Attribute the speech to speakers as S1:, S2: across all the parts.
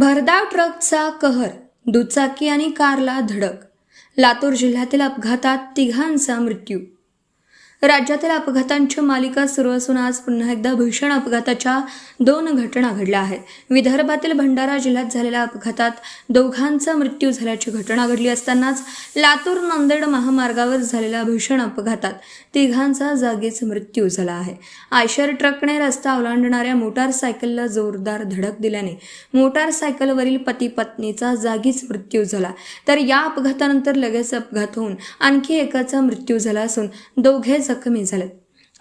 S1: भरधाव ट्रकचा कहर, दुचाकी आणि कारला धडक. लातूर जिल्ह्यातील अपघातात तिघांचा मृत्यू. राज्यातील अपघातांची मालिका सुरू असून आज पुन्हा एकदा भीषण अपघाताच्या 2 घटना घडल्या आहेत. विदर्भातील भंडारा जिल्ह्यात झालेल्या अपघातात दोघांचा मृत्यू झाल्याची घटना घडली असतानाच लातूर नांदेड महामार्गावर झालेल्या भीषण अपघातात तिघांचा जागीच मृत्यू झाला आहे. आयशर ट्रकने रस्ता ओलांडणाऱ्या मोटारसायकलला जोरदार धडक दिल्याने मोटारसायकलवरील पती पत्नीचा जागीच मृत्यू झाला. तर या अपघातानंतर लगेच अपघात होऊन आणखी एकाचा मृत्यू झाला असून दोघे जखमी झाले.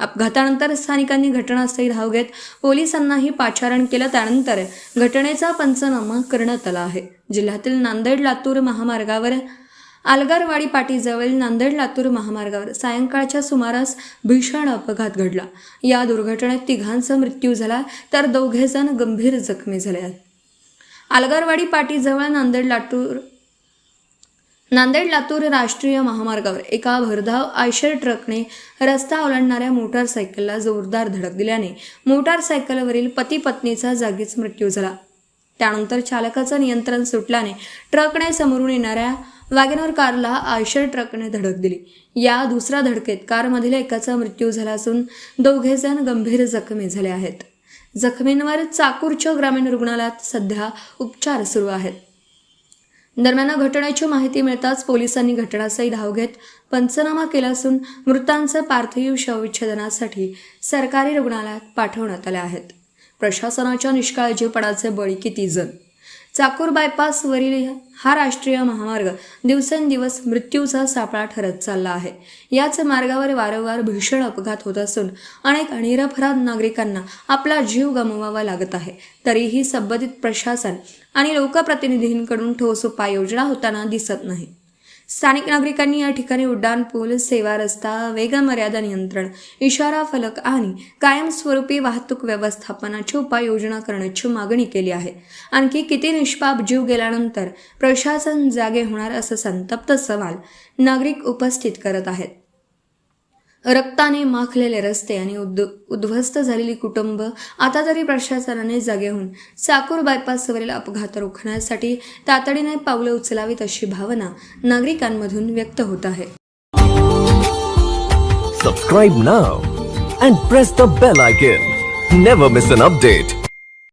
S1: अपघातानंतर स्थानिकांनी घटनास्थळी धाव घेत पोलिसांनाही पाचारण केलं. त्यानंतर घटनेचा पंचनामा करण्यात आला आहे. जिल्ह्यातील नांदेड लातूर महामार्गावर आलगारवाडी पाटीजवळ नांदेड लातूर महामार्गावर सायंकाळच्या सुमारास भीषण अपघात घडला. या दुर्घटनेत तिघांचा मृत्यू झाला तर 2 जण गंभीर जखमी झाले आहेत. आलगारवाडी पाटीजवळ नांदेड लातूर राष्ट्रीय महामार्गावर एका भरधाव आयशर ट्रकने रस्ता ओलांडणाऱ्या मोटारसायकलला जोरदार धडक दिल्याने मोटारसायकलवरील पती पत्नीचा जागीच मृत्यू झाला. त्यानंतर चालकाचं नियंत्रण सुटल्याने ट्रकने समोरून येणाऱ्या वॅगनर कारला आयशर ट्रकने धडक दिली. या दुसऱ्या धडकेत कारमधील एकाचा मृत्यू झाला असून 2 जण गंभीर जखमी झाले आहेत. जखमींवर चाकूरच्या ग्रामीण रुग्णालयात सध्या उपचार सुरू आहेत. दरम्यान घटनेची माहिती मिळताच पोलिसांनी घटनास्थळी धाव घेत पंचनामा केला असून मृतांचे पार्थिव शवविच्छेदनासाठी सरकारी रुग्णालयात पाठवण्यात आले आहेत. प्रशासनाच्या निष्काळजीपणाचे बळी किती जण. चाकूर बायपासवरील हा राष्ट्रीय महामार्ग दिवसेंदिवस मृत्यूचा सापळा ठरत चालला आहे. याच मार्गावर वारंवार भीषण अपघात होत असून अनेक निरपराध नागरिकांना आपला जीव गमवावा लागत आहे. तरीही संबंधित प्रशासन आणि लोकप्रतिनिधींकडून ठोस उपाययोजना होताना दिसत नाही. स्थानिक नागरिकांनी या ठिकाणी उड्डाण पूल, सेवा रस्ता, वेग मर्यादा नियंत्रण, इशारा फलक आणि कायमस्वरूपी वाहतूक व्यवस्थापनाची उपाययोजना करण्याची मागणी केली आहे. आणखी किती निष्पाप जीव गेल्यानंतर प्रशासन जागे होणार असा संतप्त सवाल नागरिक उपस्थित करत आहेत. रक्ताने माखलेले रस्ते आणि उद्ध्वस्त झालेली कुटुंब. आता तरी प्रशासनाने जागे होऊन चाकूर बायपासवरील अपघात रोखण्यासाठी तातडीने पावले उचलावीत अशी भावना नागरिकांमधून व्यक्त होत आहे.
S2: Subscribe now and press the bell icon. Never miss an update.